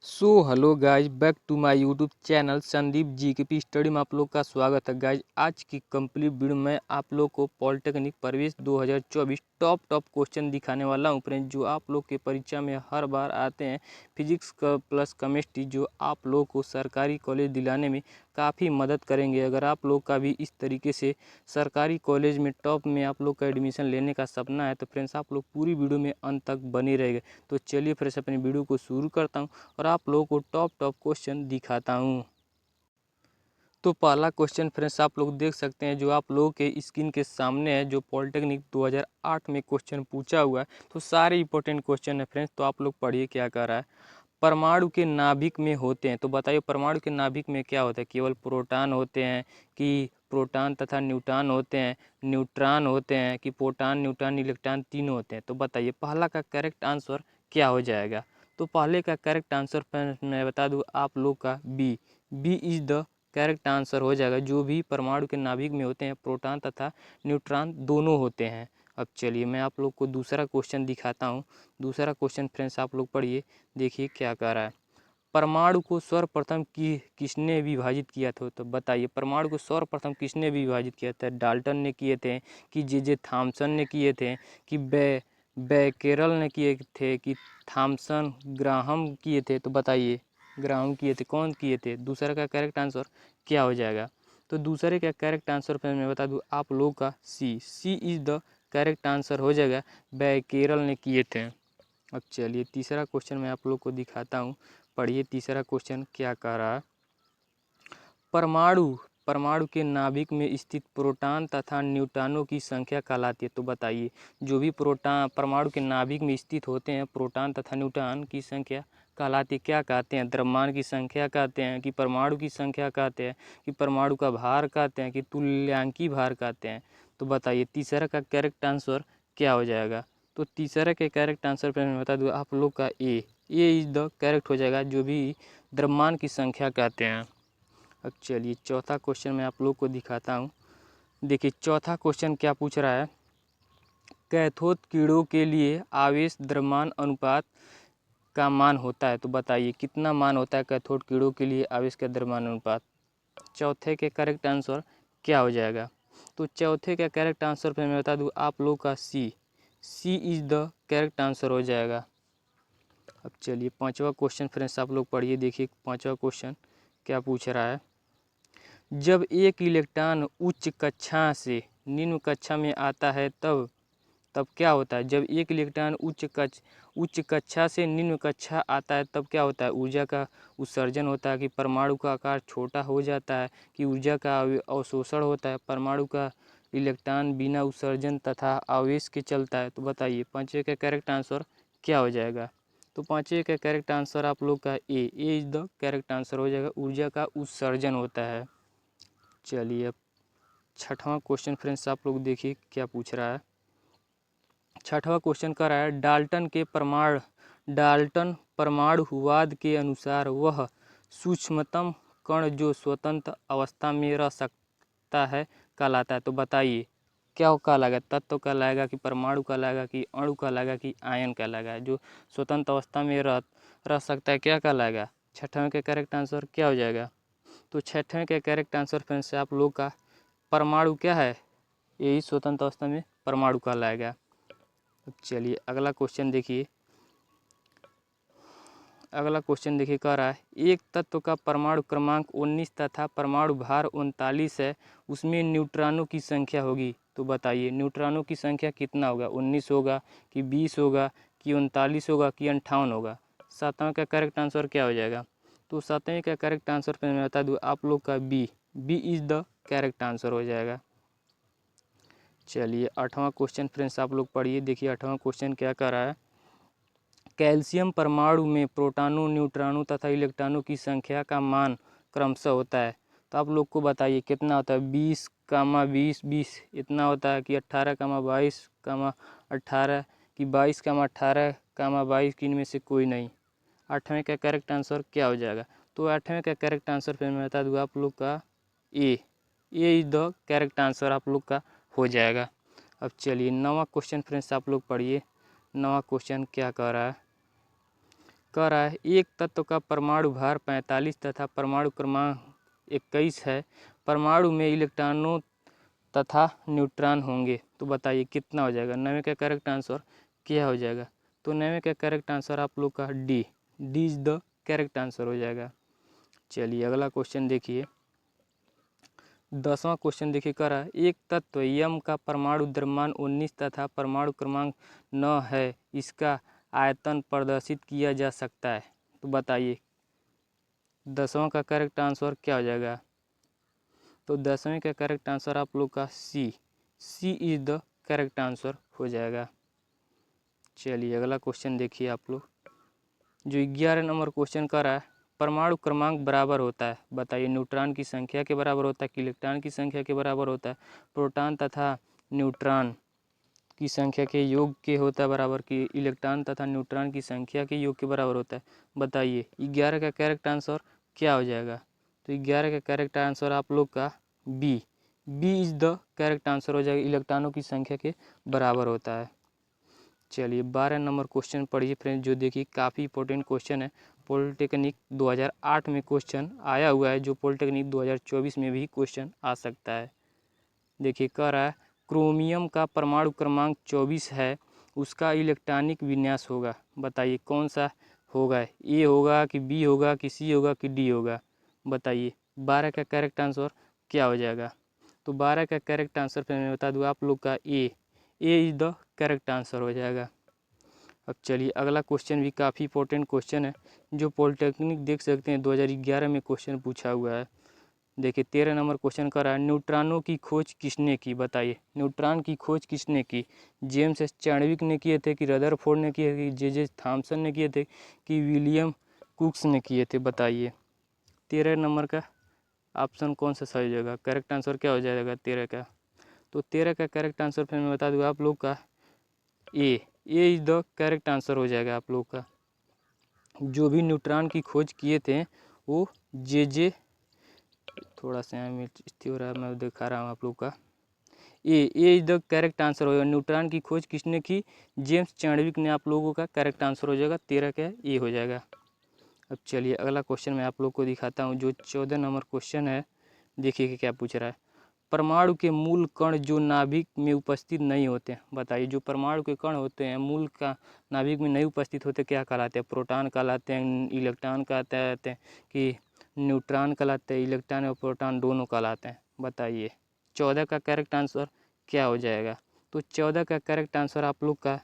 So hello guys, back to my YouTube channel Sandeep GK study में आप लोग का स्वागत है। गाइज आज की कंप्लीट वीडियो में आप लोग को पॉलिटेक्निक प्रवेश 2024 टॉप क्वेश्चन दिखाने वाला हूँ फ्रेंड्स, जो आप लोग के परीक्षा में हर बार आते हैं। फिजिक्स का प्लस केमिस्ट्री जो आप लोग को सरकारी कॉलेज दिलाने में काफ़ी मदद करेंगे। अगर आप लोग का भी इस तरीके से सरकारी कॉलेज में टॉप में आप लोग का एडमिशन लेने का सपना है तो फ्रेंड्स आप लोग पूरी वीडियो में अंत तक बने रहेंगे। तो चलिए फ्रेंड्स अपनी वीडियो को शुरू करता हूँ और आप लोगों को टॉप क्वेश्चन दिखाता हूँ। तो पहला क्वेश्चन फ्रेंड्स आप लोग देख सकते हैं, जो आप लोगों के स्क्रीन के सामने है, जो पॉलिटेक्निक 2008 में क्वेश्चन पूछा हुआ है। तो सारे इंपॉर्टेंट क्वेश्चन है फ्रेंड्स, तो आप लोग पढ़िए क्या कर रहा है। परमाणु के नाभिक में होते हैं, तो बताइए परमाणु के नाभिक में क्या होता है। केवल प्रोटॉन होते हैं कि प्रोटॉन तथा न्यूट्रॉन होते हैं, न्यूट्रॉन होते हैं कि प्रोटॉन न्यूट्रॉन इलेक्ट्रॉन तीनों होते हैं। तो बताइए पहला का करेक्ट आंसर क्या हो जाएगा। तो पहले का करेक्ट आंसर मैं बता दूं आप लोग का B is the correct answer हो जाएगा। जो भी परमाणु के नाभिक में होते हैं प्रोटॉन तथा न्यूट्रॉन दोनों होते हैं। अब चलिए मैं आप लोग को दूसरा क्वेश्चन दिखाता हूँ। दूसरा क्वेश्चन फ्रेंड्स आप लोग पढ़िए, देखिए क्या कह रहा है। परमाणु को सर्वप्रथम किसने विभाजित किया था। तो बताइए परमाणु को सर्वप्रथम किसने विभाजित किया था। डाल्टन ने किए थे कि जे थॉमसन ने किए थे कि बेकेरल ने किए थे कि थॉमसन ग्राहम किए थे। तो बताइए ग्राहम किए थे, कौन किए थे। दूसरा का करेक्ट आंसर क्या हो जाएगा। तो दूसरे का करेक्ट आंसर फिर मैं बता दूं आप लोग का सी इज द करेक्ट आंसर हो जाएगा। बेकेरल ने किए थे। अब चलिए तीसरा क्वेश्चन मैं आप लोग को दिखाता हूँ। पढ़िए तीसरा क्वेश्चन क्या कह रहा है। परमाणु के नाभिक में स्थित प्रोटॉन तथा न्यूट्रॉनों की संख्या कहलाती है। तो बताइए जो भी प्रोटॉन परमाणु के नाभिक में स्थित होते हैं प्रोटॉन तथा न्यूट्रॉन की संख्या कहलाती क्या कहते हैं। द्रव्यमान की संख्या कहते हैं कि परमाणु की संख्या कहते हैं कि परमाणु का भार कहते हैं कि तुल्यांकी भार कहते हैं। तो बताइए तीसरा का करेक्ट आंसर क्या हो जाएगा। तो तीसरा के करेक्ट आंसर पर मैं बता दूँ आप लोग का ए इज द करेक्ट हो जाएगा, जो भी द्रव्यमान की संख्या कहते हैं। अब चलिए चौथा क्वेश्चन मैं आप लोग को दिखाता हूँ। देखिए चौथा क्वेश्चन क्या पूछ रहा है। कैथोड किरणों के लिए आवेश द्रव्यमान अनुपात का मान होता है। तो बताइए कितना मान होता है कैथोड किरणों के लिए आवेश का द्रव्यमान अनुपात। चौथे के करेक्ट आंसर क्या हो जाएगा। तो चौथे का करेक्ट आंसर फिर मैं बता दूँ आप लोग का सी इज द करेक्ट आंसर हो जाएगा। अब चलिए पांचवा क्वेश्चन फ्रेंड्स आप लोग पढ़िए, देखिए पांचवा क्वेश्चन क्या पूछ रहा है। जब एक इलेक्ट्रॉन उच्च कक्षा से निम्न कक्षा में आता है तब क्या होता है। जब एक इलेक्ट्रॉन उच्च कक्षा से निम्न कक्षा आता है तब क्या होता है। ऊर्जा का उत्सर्जन होता है कि परमाणु का आकार छोटा हो जाता है कि ऊर्जा का अवशोषण होता है। परमाणु का इलेक्ट्रॉन बिना उत्सर्जन तथा आवेश के चलता है। तो बताइए पांचवे का करेक्ट आंसर क्या हो जाएगा। तो पांचवे का करेक्ट आंसर आप लोग का ए इज द करेक्ट आंसर हो जाएगा। ऊर्जा का उत्सर्जन होता है। चलिए अब छठवां क्वेश्चन फ्रेंड्स आप लोग देखिए क्या पूछ रहा है। छठवां क्वेश्चन कर रहा है डाल्टन परमाणुवाद के अनुसार वह सूक्ष्मतम कण जो स्वतंत्र अवस्था में रह सकता है कहलाता है। तो बताइए क्या कहलाएगा। तत्व कहलाएगा कि परमाणु कहलाएगा कि अणु कहलाएगा कि आयन कहलाएगा। जो स्वतंत्र अवस्था में रह सकता है क्या कहलाएगा। छठवें का करेक्ट आंसर क्या हो जाएगा। तो छठवें के करेक्ट आंसर फ्रेंड्स आप लोग का परमाणु क्या है, यही स्वतंत्र अवस्था में परमाणु कहलाएगा। अब चलिए अगला क्वेश्चन देखिए। अगला क्वेश्चन देखिए कह रहा है एक तत्व का परमाणु क्रमांक 19 तथा परमाणु भार 39 है, उसमें न्यूट्रॉनों की संख्या होगी। तो बताइए न्यूट्रॉनों की संख्या कितना होगा। 19 होगा कि 20 होगा कि 39 होगा कि 58 होगा। सातवें का करेक्ट आंसर क्या हो जाएगा। तो सातवें का करेक्ट आंसर मैं बता दूँ आप लोग का B is the correct answer हो जाएगा। चलिए आठवां क्वेश्चन फ्रेंड्स आप लोग पढ़िए, देखिए आठवां क्वेश्चन क्या कर रहा है। कैल्शियम परमाणु में प्रोटॉनों न्यूट्रॉनों तथा इलेक्ट्रॉनों की संख्या का मान क्रमशः होता है। तो आप लोग को बताइए कितना होता है। 20, 20, 20 इतना होता है कि 18, 22, 18 कि 22, 18, 22 की इनमें से कोई नहीं। आठवें का करेक्ट आंसर क्या हो जाएगा। तो आठवें का करेक्ट आंसर फिर मैं बता दूँ आप लोग का ए इज द करेक्ट आंसर आप लोग का हो जाएगा। अब चलिए नौवां क्वेश्चन फ्रेंड्स आप लोग पढ़िए। नौवां क्वेश्चन क्या कह रहा है। कह रहा है एक तत्व का परमाणु भार 45 तथा परमाणु क्रमांक 21 है, परमाणु में इलेक्ट्रॉनों तथा न्यूट्रॉन होंगे, तो बताइए कितना हो जाएगा। 9 का करेक्ट आंसर क्या हो जाएगा। तो 9 का करेक्ट आंसर आप लोग का D is the correct answer हो जाएगा। चलिए अगला क्वेश्चन देखिए, 10वां क्वेश्चन देखिए, कह रहा है एक तत्व यम का परमाणु द्रव्यमान 19 तथा परमाणु क्रमांक 9 है, इसका आयतन प्रदर्शित किया जा सकता है, तो बताइए 10वां का करेक्ट आंसर क्या हो जाएगा। तो 10वें का करेक्ट आंसर आप लोग का सी इज द करेक्ट आंसर हो जाएगा। चलिए अगला क्वेश्चन देखिए आप लोग, जो 11 नंबर क्वेश्चन कर रहा है परमाणु क्रमांक बराबर होता है, बताइए न्यूट्रॉन की संख्या के बराबर होता है कि इलेक्ट्रॉन की संख्या के बराबर होता है, प्रोटॉन तथा न्यूट्रॉन की संख्या के योग के होता है बराबर कि इलेक्ट्रॉन तथा न्यूट्रॉन की संख्या के योग के बराबर होता है, बताइए 11 का करेक्ट आंसर क्या हो जाएगा। तो 11 का करेक्ट आंसर आप लोग का B is the correct answer हो जाएगा, इलेक्ट्रॉनों की संख्या के बराबर होता है। चलिए 12 नंबर क्वेश्चन पढ़िए फ्रेंड, जो देखिए काफ़ी इंपॉर्टेंट क्वेश्चन है, पॉलिटेक्निक 2008 में क्वेश्चन आया हुआ है, जो पॉलिटेक्निक 2024 में भी क्वेश्चन आ सकता है। देखिए कह रहा है क्रोमियम का परमाणु क्रमांक 24 है, उसका इलेक्ट्रॉनिक विन्यास होगा, बताइए कौन सा होगा, ए होगा कि बी होगा कि सी होगा कि डी होगा, बताइए 12 का करेक्ट आंसर क्या हो जाएगा। तो 12 का करेक्ट आंसर फिर मैं बता दूँ आप लोग का ए इज द करेक्ट आंसर हो जाएगा। अब चलिए अगला क्वेश्चन भी काफ़ी इंपॉर्टेंट क्वेश्चन है, जो पॉलिटेक्निक देख सकते हैं 2011 में क्वेश्चन पूछा हुआ है। देखिए 13 नंबर क्वेश्चन कर रहा है न्यूट्रॉनों की खोज किसने की, बताइए न्यूट्रॉन की खोज किसने की, जेम्स चार्विक ने किए थे कि रदरफोर्ड ने किए थे, जे थॉमसन ने किए थे कि विलियम कुक्स ने किए थे, बताइए 13 नंबर का ऑप्शन कौन सा सही होगा, करेक्ट आंसर क्या हो जाएगा 13 का। तो 13 का करेक्ट आंसर फिर मैं बता दूँ आप लोग का ए इज द करेक्ट आंसर हो जाएगा आप लोग का। जो भी न्यूट्रॉन की खोज किए थे वो जे थोड़ा सा यहाँ में स्थिर हो रहा है, मैं दिखा रहा हूँ आप लोग का ए इज द करेक्ट आंसर होगा। न्यूट्रॉन की खोज किसने की, जेम्स चार्विक ने, आप लोगों का करेक्ट आंसर हो जाएगा, 13 का ए हो जाएगा। अब चलिए अगला क्वेश्चन मैं आप लोग को दिखाता हूँ, जो 14 नंबर क्वेश्चन है, देखिए कि क्या पूछ रहा है परमाणु के मूल कण जो नाभिक में उपस्थित नहीं होते, बताइए जो परमाणु के कण होते हैं मूल का नाभिक में नहीं उपस्थित होते क्या कहलाते हैं, प्रोटॉन कहलाते हैं, इलेक्ट्रॉन कहते हैं कि न्यूट्रॉन कहलाते हैं, इलेक्ट्रॉन और प्रोटॉन दोनों कहलाते हैं, बताइए 14 का करेक्ट आंसर क्या हो जाएगा। तो 14 का करेक्ट आंसर आप लोग का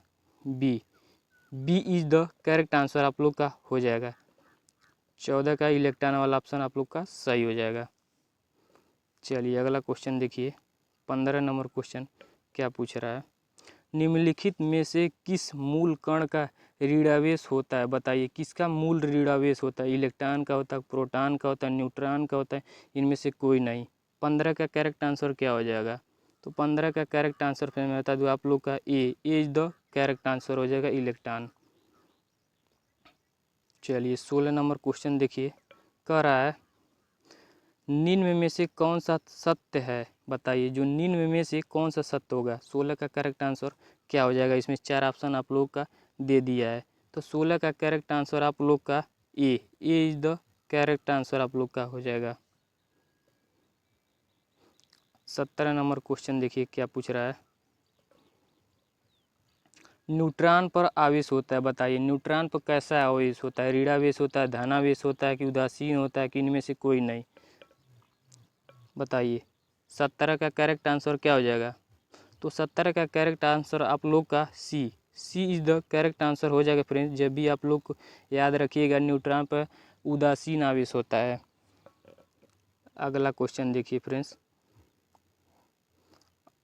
B is the correct answer आप लोग का हो जाएगा। 14 का इलेक्ट्रॉन वाला ऑप्शन आप लोग का सही हो जाएगा। चलिए अगला क्वेश्चन देखिए, 15 नंबर क्वेश्चन क्या पूछ रहा है निम्नलिखित में से किस मूल कण का ऋणावेश होता है, बताइए किसका मूल ऋणावेश होता है, इलेक्ट्रॉन का होता है, प्रोटॉन का होता है, न्यूट्रॉन का होता है, इनमें से कोई नहीं। 15 का करेक्ट आंसर क्या हो जाएगा। तो 15 का करेक्ट आंसर फिर मैं बता दूँ आप लोग का ए इज द करेक्ट आंसर हो जाएगा, इलेक्ट्रॉन। चलिए 16 नंबर क्वेश्चन देखिए, कह रहा है निम्न में से कौन सा सत्य है, बताइए जो निम्न में से कौन सा सत्य होगा। 16 का करेक्ट आंसर क्या हो जाएगा, इसमें 4 ऑप्शन आप लोग का दे दिया है। तो 16 का करेक्ट आंसर आप लोग का ए इज द करेक्ट आंसर आप लोग का हो जाएगा। 17 नंबर क्वेश्चन देखिए क्या पूछ रहा है न्यूट्रॉन पर आवेश होता है, बताइए न्यूट्रॉन पर कैसा आवेश होता है, ऋणावेश होता है, धनावेश होता है कि उदासीन होता है कि इनमें से कोई नहीं, बताइए 17 का करेक्ट आंसर क्या हो जाएगा। तो 17 का करेक्ट आंसर आप लोग का सी इज द करेक्ट आंसर हो जाएगा फ्रेंड्स। जब भी आप लोग को याद रखिएगा न्यूट्रॉन पर उदासीन आवेश होता है। अगला क्वेश्चन देखिए फ्रेंड्स,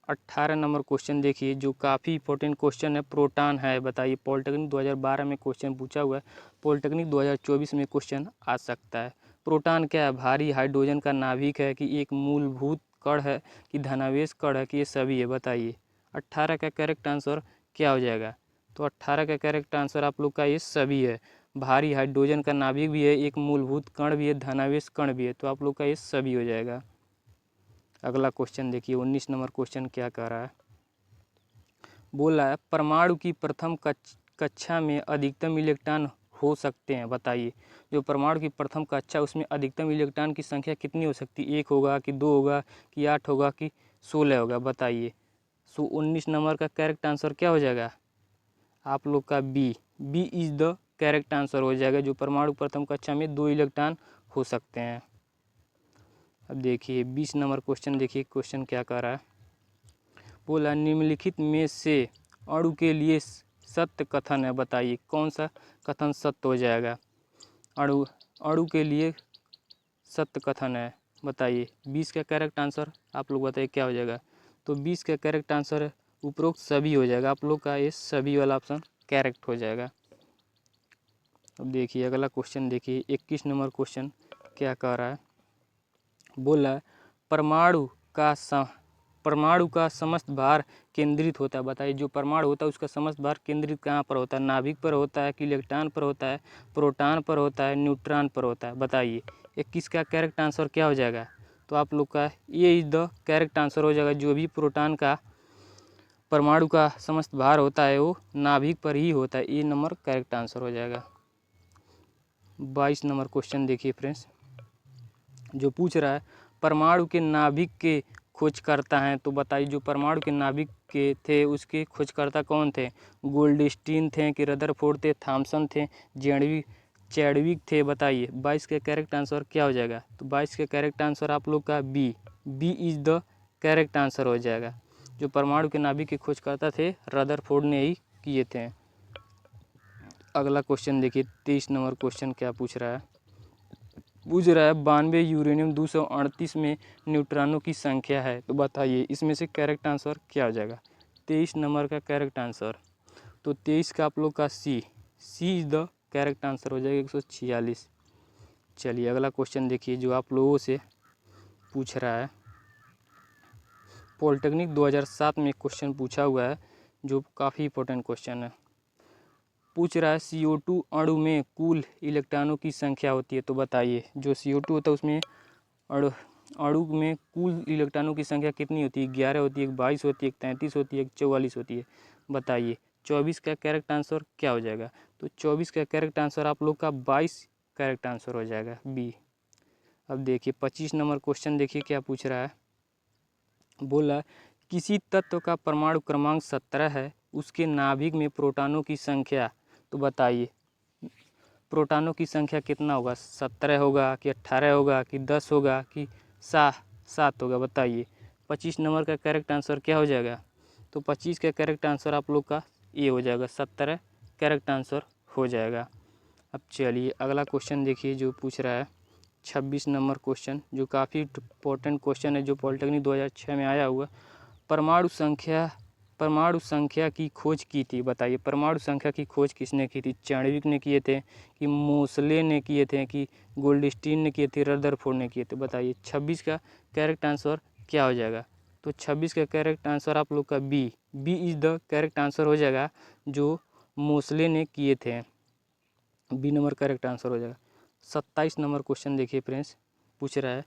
18 नंबर क्वेश्चन देखिए, जो काफ़ी इंपॉर्टेंट क्वेश्चन है, प्रोटॉन है, बताइए पॉलिटेक्निक 2012 में क्वेश्चन पूछा हुआ है, पॉलिटेक्निक 2024 में क्वेश्चन आ सकता है। प्रोटॉन क्या है, भारी हाइड्रोजन का नाभिक है कि एक मूलभूत कण है कि धनावेश कण है कि ये सभी है, बताइए 18 का करेक्ट आंसर क्या हो जाएगा। तो 18 का करेक्ट आंसर आप लोग का ये सभी है, भारी हाइड्रोजन का नाभिक भी है, एक मूलभूत कण भी है, धनावेश कण भी है, तो आप लोग का ये सभी हो जाएगा। अगला क्वेश्चन देखिए 19 नंबर क्वेश्चन क्या कह रहा है, बोला है परमाणु की प्रथम कक्षा में अधिकतम इलेक्ट्रॉन हो सकते हैं, बताइए। जो परमाणु की प्रथम कक्षा उसमें अधिकतम इलेक्ट्रॉन की संख्या कितनी हो सकती है? 1 होगा कि 2 होगा कि 8 होगा कि 16 होगा, बताइए। 19 नंबर का करेक्ट आंसर क्या हो जाएगा आप लोग का? B is the correct answer हो जाएगा। जो परमाणु प्रथम कक्षा में 2 इलेक्ट्रॉन हो सकते हैं। अब देखिए 20 नंबर क्वेश्चन, देखिए क्वेश्चन क्या कह रहा है। बोला निम्नलिखित में से अणु के लिए सत्य कथन है, बताइए कौन सा कथन सत्य हो जाएगा? अणु के लिए सत्य कथन है, बताइए। 20 का करेक्ट आंसर आप लोग बताइए क्या हो जाएगा? तो 20 का करेक्ट आंसर उपरोक्त सभी हो जाएगा। आप लोग का ये सभी वाला ऑप्शन करेक्ट हो जाएगा। अब देखिए अगला क्वेश्चन, देखिए 21 नंबर क्वेश्चन क्या कह रहा है। बोला परमाणु का समस्त भार केंद्रित होता है, बताइए। जो परमाणु होता है उसका समस्त भार केंद्रित कहाँ पर होता है? नाभिक पर होता है कि इलेक्ट्रॉन पर होता है, प्रोटॉन पर होता है, न्यूट्रॉन पर होता है, बताइए। 21 का करेक्ट आंसर क्या हो जाएगा? तो आप लोग का ये इज द करेक्ट आंसर हो जाएगा। जो भी प्रोटॉन का परमाणु का समस्त भार होता है वो नाभिक पर ही होता है। ये नंबर करेक्ट आंसर हो जाएगा। 22 नंबर क्वेश्चन देखिए फ्रेंड्स, जो पूछ रहा है परमाणु के नाभिक के खोजकर्ता हैं, तो बताइए। जो परमाणु के नाभिक के थे उसके खोजकर्ता कौन थे? गोल्डस्टीन थे कि रदरफोर्ड थे, थॉमसन थे, चैडविक थे, बताइए। 22 का करेक्ट आंसर क्या हो जाएगा? तो 22 का करेक्ट आंसर आप लोग का B is the correct answer हो जाएगा। जो परमाणु के नाभिक के खोजकर्ता थे रदरफोर्ड ने ही किए थे। अगला क्वेश्चन देखिए 23 नंबर क्वेश्चन क्या पूछ रहा है। 92 यूरेनियम 238 में न्यूट्रॉनों की संख्या है, तो बताइए इसमें से करेक्ट आंसर क्या हो जाएगा? 23 नंबर का करेक्ट आंसर, तो 23 का आप लोग का सी इज द करेक्ट आंसर हो जाएगा 146। चलिए अगला क्वेश्चन देखिए जो आप लोगों से पूछ रहा है। पॉलिटेक्निक 2007 में क्वेश्चन पूछा हुआ है जो काफ़ी इंपॉर्टेंट क्वेश्चन है। पूछ रहा है CO2 अणु में कुल इलेक्ट्रॉनों की संख्या होती है, तो बताइए। जो CO2 होता है उसमें अणु में कुल इलेक्ट्रॉनों की संख्या कितनी होती है? 11 होती है, 22 होती है, 33 होती है, 44 होती है, बताइए। 24 का करेक्ट आंसर क्या हो जाएगा? तो 24 का करेक्ट आंसर आप लोग का 22 करेक्ट आंसर हो जाएगा, बी। अब देखिए 25 नंबर क्वेश्चन देखिए क्या पूछ रहा है। बोला किसी तत्व का परमाणु क्रमांक 17 है, उसके नाभिक में प्रोटॉनों की संख्या, तो बताइए प्रोटॉनों की संख्या कितना होगा? 17 होगा कि 18 होगा कि 10 होगा कि 7 होगा, बताइए। 25 नंबर का करेक्ट आंसर क्या हो जाएगा? तो 25 का करेक्ट आंसर आप लोग का ये हो जाएगा, 17 करेक्ट आंसर हो जाएगा। अब चलिए अगला क्वेश्चन देखिए जो पूछ रहा है 26 नंबर क्वेश्चन, जो काफ़ी इंपॉर्टेंट क्वेश्चन है, जो पॉलिटेक्निक 2006 में आया हुआ। परमाणु संख्या की खोज की थी, बताइए। परमाणु संख्या की खोज किसने की थी? चैडविक ने किए थे कि मोसले ने किए थे कि गोल्डस्टीन ने किए थे, रदरफोर्ड ने किए थे, बताइए। 26 का करेक्ट आंसर क्या हो जाएगा? तो 26 का करेक्ट आंसर आप लोग का B is the correct answer हो जाएगा। जो मोसले ने किए थे, बी नंबर करेक्ट आंसर हो जाएगा। 27 नंबर क्वेश्चन देखिए फ्रेंड्स, पूछ रहा है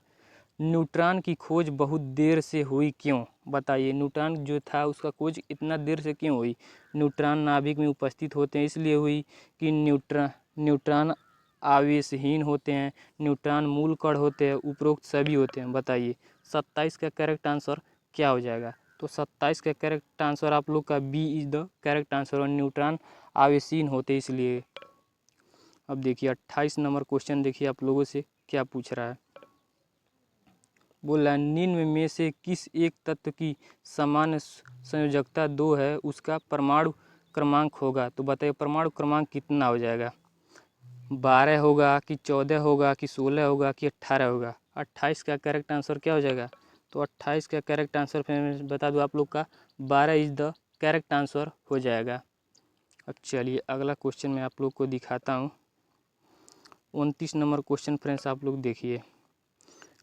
न्यूट्रॉन की खोज बहुत देर से हुई क्यों? बताइए। न्यूट्रॉन जो था उसका खोज इतना देर से क्यों हुई? न्यूट्रॉन नाभिक में उपस्थित होते हैं इसलिए हुई कि न्यूट्रॉन आवेशहीन होते हैं, न्यूट्रॉन मूल कण होते हैं, उपरोक्त सभी होते हैं, बताइए। 27 का करेक्ट आंसर क्या हो जाएगा? तो 27 का करेक्ट आंसर आप लोग का B is the correct answer, और न्यूट्रॉन आवेशहीन होते इसलिए। अब देखिए 28 नंबर क्वेश्चन देखिए आप लोगों से क्या पूछ रहा है। बोला निम्न में से किस एक तत्व की सामान्य संयोजकता 2 है, उसका परमाणु क्रमांक होगा, तो बताइए परमाणु क्रमांक कितना हो जाएगा? 12 होगा कि 14 होगा कि 16 होगा कि 18 होगा? 28 का करेक्ट आंसर क्या हो जाएगा? तो 28 का करेक्ट आंसर फिर मैं बता दूँ आप लोग का 12 इज द करेक्ट आंसर हो जाएगा। अब चलिए अगला क्वेश्चन मैं आप लोग को दिखाता हूँ। 29 नंबर क्वेश्चन फ्रेंड्स आप लोग देखिए,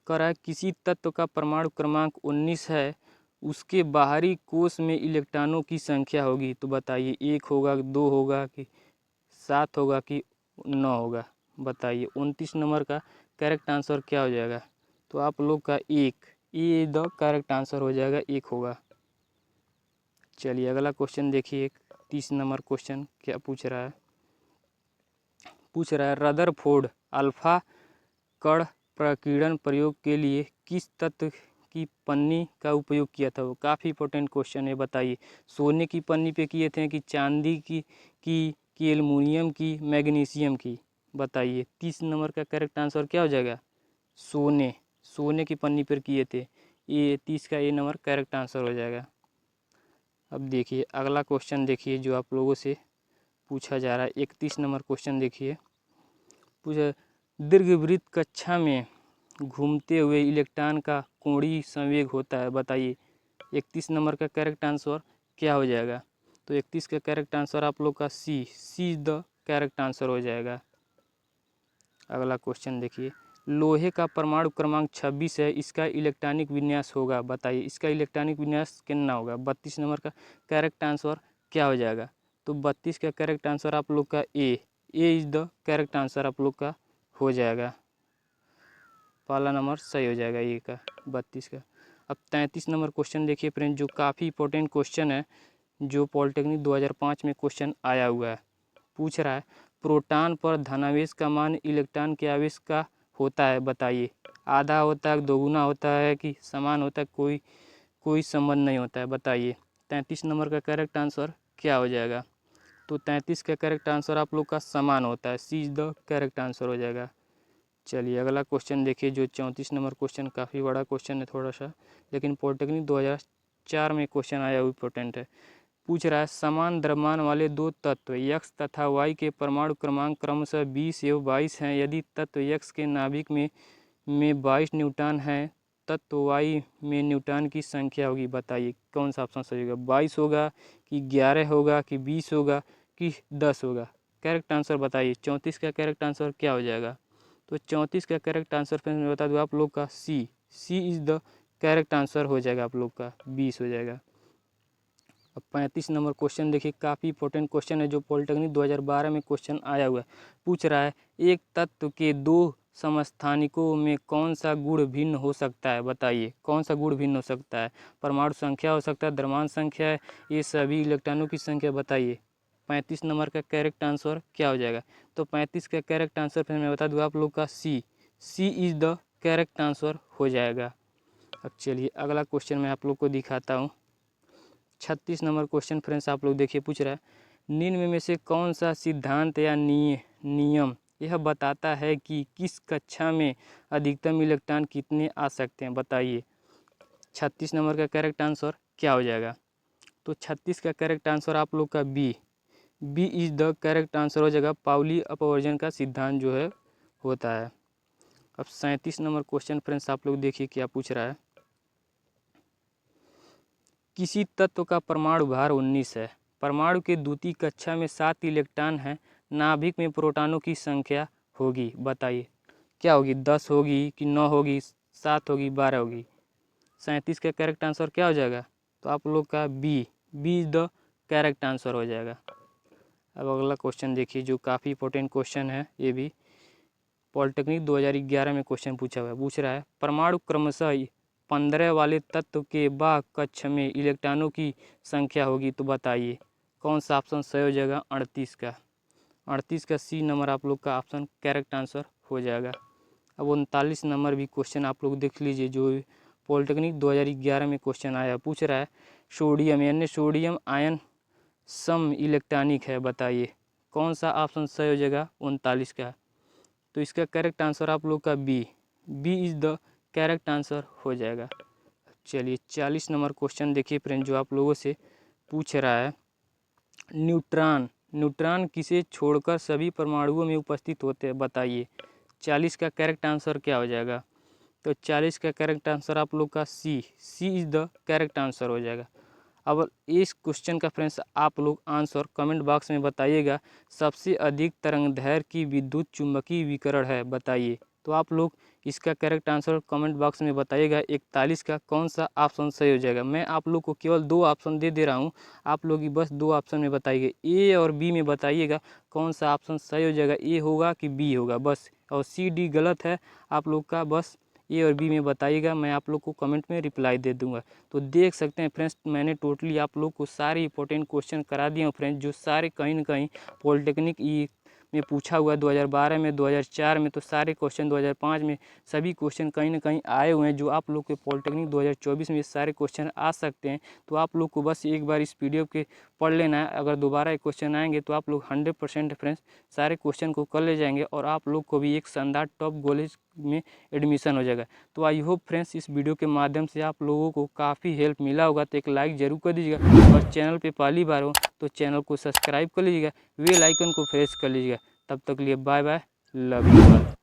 कह रहा है किसी तत्व का परमाणु क्रमांक 19 है, उसके बाहरी कोश में इलेक्ट्रॉनों की संख्या होगी, तो बताइए 1 होगा, 2 होगा कि 7 होगा कि 9 होगा, बताइए। 29 नंबर का करेक्ट आंसर क्या हो जाएगा? तो आप लोग का 1 ये द करेक्ट आंसर हो जाएगा, 1 होगा। चलिए अगला क्वेश्चन देखिए 30 नंबर क्वेश्चन क्या पूछ रहा है। पूछ रहा है रदरफोर्ड अल्फा कण प्रकीर्णन प्रयोग के लिए किस तत्व की पन्नी का उपयोग किया था। वो काफ़ी इंपॉर्टेंट क्वेश्चन है, बताइए। सोने की पन्नी पे किए थे कि चांदी की एल्युमिनियम की, मैग्नीशियम की, बताइए। 30 नंबर का करेक्ट आंसर क्या हो जाएगा? सोने की पन्नी पर किए थे। ये 30 का ए नंबर करेक्ट आंसर हो जाएगा। अब देखिए अगला क्वेश्चन, देखिए जो आप लोगों से पूछा जा रहा है। 31 नंबर क्वेश्चन देखिए, पूछा दीर्घवृत्त कक्षा में घूमते हुए इलेक्ट्रॉन का कोणीय संवेग होता है, बताइए। 31 नंबर का करेक्ट आंसर क्या हो जाएगा? तो 31 का करेक्ट आंसर आप लोग का सी इज द करेक्ट आंसर हो जाएगा। अगला क्वेश्चन देखिए, लोहे का परमाणु क्रमांक 26 है, इसका इलेक्ट्रॉनिक विन्यास होगा, बताइए। इसका इलेक्ट्रॉनिक विन्यास कितना होगा? 32 नंबर का करेक्ट आंसर क्या हो जाएगा? तो 32 का करेक्ट आंसर आप लोग का ए इज द करेक्ट आंसर आप लोग का हो जाएगा। पहला नंबर सही हो जाएगा ए का, 32 का। अब 33 नंबर क्वेश्चन देखिए फ्रेंड, जो काफ़ी इंपॉर्टेंट क्वेश्चन है, जो पॉलिटेक्निक 2005 में क्वेश्चन आया हुआ है। पूछ रहा है प्रोटॉन पर धनावेश का मान इलेक्ट्रॉन के आवेश का होता है, बताइए। आधा होता है, दोगुना होता है कि समान होता है, कोई संबंध नहीं होता है, बताइए। 33 नंबर का करेक्ट आंसर क्या हो जाएगा? तो 33 का करेक्ट आंसर आप लोग का समान होता है, सी इज द करेक्ट आंसर हो जाएगा। चलिए अगला क्वेश्चन देखिए, जो 34 नंबर क्वेश्चन काफ़ी बड़ा क्वेश्चन है थोड़ा सा, लेकिन पॉलिटेक्निक 2004 में क्वेश्चन आया, वो इम्पोर्टेंट है। पूछ रहा है समान द्रव्यमान वाले दो तत्व x तथा y के परमाणु क्रमांक क्रमशः 20 एवं 22 हैं। यदि तत्व x के नाभिक में 22 न्यूट्रॉन हैं, तत्व y में न्यूट्रॉन की संख्या होगी, बताइए। कौन सा ऑप्शन सही होगा? 22 होगा कि 11 होगा कि 20 होगा कि 10 होगा? करेक्ट आंसर बताइए। 34 का करेक्ट आंसर क्या हो जाएगा? तो 34 का करेक्ट आंसर फिर मैं बता दूँ आप लोग का सी इज द करेक्ट आंसर हो जाएगा आप लोग का, 20 हो जाएगा। अब 35 नंबर क्वेश्चन देखिए, काफ़ी इंपॉर्टेंट क्वेश्चन है, जो पॉलिटेक्निक 2012 में क्वेश्चन आया हुआ है। पूछ रहा है एक तत्व के दो समस्थानिकों में कौन सा गुण भिन्न हो सकता है, बताइए। कौन सा गुण भिन्न हो सकता है? परमाणु संख्या हो सकता है, द्रव्यमान संख्या है, ये सभी इलेक्ट्रॉनों की संख्या, बताइए। 35 नंबर का करेक्ट आंसर क्या हो जाएगा? तो 35 का करेक्ट आंसर फिर मैं बता दूँ आप लोग का सी इज द करेक्ट आंसर हो जाएगा। अब चलिए अगला क्वेश्चन मैं आप लोग को दिखाता हूँ। 36 नंबर क्वेश्चन फ्रेंड्स आप लोग देखिए, पूछ रहा है निम्न में से कौन सा सिद्धांत या नियम यह बताता है कि किस कक्षा में अधिकतम इलेक्ट्रॉन कितने आ सकते हैं, बताइए। 36 नंबर का करेक्ट आंसर क्या हो जाएगा? तो 36 का करेक्ट आंसर आप लोग का B is the correct answer हो जाएगा। पाउली अपवर्जन का सिद्धांत जो है होता है। अब 37 नंबर क्वेश्चन फ्रेंड्स आप लोग देखिए क्या पूछ रहा है। किसी तत्व का परमाणु भार 19 है, परमाणु के द्वितीय कक्षा में 7 इलेक्ट्रॉन हैं, नाभिक में प्रोटॉनों की संख्या होगी, बताइए। क्या होगी? 10 होगी कि 9 होगी, 7 होगी, 12 होगी? 37 का करेक्ट आंसर क्या हो जाएगा? तो आप लोग का B is the correct answer हो जाएगा। अब अगला क्वेश्चन देखिए, जो काफ़ी इंपॉर्टेंट क्वेश्चन है, ये भी पॉलिटेक्निक 2011 में क्वेश्चन पूछा हुआ है। पूछ रहा है परमाणु क्रमशः 15 वाले तत्व के बाह्य कक्ष में इलेक्ट्रॉनों की संख्या होगी, तो बताइए कौन सा ऑप्शन सही हो जाएगा? 38 का। 38 का सी नंबर आप लोग का ऑप्शन करेक्ट आंसर हो जाएगा। अब 39 नंबर भी क्वेश्चन आप लोग देख लीजिए, जो पॉलिटेक्निक 2011 में क्वेश्चन आया। पूछ रहा है सोडियम यानी सोडियम आयन सम इलेक्ट्रॉनिक है, बताइए कौन सा ऑप्शन सही हो जाएगा? 39 का। तो इसका करेक्ट आंसर आप लोग का B is the correct answer हो जाएगा। चलिए 40 नंबर क्वेश्चन देखिए फ्रेंड, जो आप लोगों से पूछ रहा है न्यूट्रॉन किसे छोड़कर सभी परमाणुओं में उपस्थित होते हैं, बताइए। 40 का करेक्ट आंसर क्या हो जाएगा? तो 40 का करेक्ट आंसर आप लोग का सी इज द करेक्ट आंसर हो जाएगा। अब इस क्वेश्चन का फ्रेंड्स आप लोग आंसर कमेंट बॉक्स में बताइएगा। सबसे अधिक तरंगदैर्घ्य की विद्युत चुम्बकीय विकिरण है, बताइए। तो आप लोग इसका करेक्ट आंसर कमेंट बॉक्स में बताइएगा। 41 का कौन सा ऑप्शन सही हो जाएगा? मैं आप लोग को केवल 2 ऑप्शन दे रहा हूँ, आप लोग ही बस 2 ऑप्शन में बताइए, ए और बी में बताइएगा कौन सा ऑप्शन सही हो जाएगा, ए होगा कि बी होगा, बस। और सी डी गलत है आप लोग का, बस ए और बी में बताइएगा, मैं आप लोग को कमेंट में रिप्लाई दे दूंगा। तो देख सकते हैं फ्रेंड्स, मैंने टोटली आप लोग को सारे इंपॉर्टेंट क्वेश्चन करा दिए हैं फ्रेंड्स, जो सारे कहीं ना कहीं पॉलिटेक्निक में पूछा हुआ है, 2012 में, 2004 में, तो सारे क्वेश्चन 2005 में, सभी क्वेश्चन कहीं ना कहीं आए हुए हैं जो आप लोग के पॉलिटेक्निक 2024 में ये सारे क्वेश्चन आ सकते हैं। तो आप लोग को बस एक बार इस पीडीएफ के पढ़ लेना है। अगर दोबारा एक क्वेश्चन आएंगे तो आप लोग 100% फ्रेंड्स सारे क्वेश्चन को कर ले जाएंगे और आप लोग को भी एक शानदार टॉप कॉलेज में एडमिशन हो जाएगा। तो आई होप फ्रेंड्स इस वीडियो के माध्यम से आप लोगों को काफ़ी हेल्प मिला होगा। तो एक लाइक ज़रूर कर दीजिएगा और चैनल पे पहली बार हो तो चैनल को सब्सक्राइब कर लीजिएगा, बेल आइकन को प्रेस कर लीजिएगा। तब तक के लिए bye bye, love you all.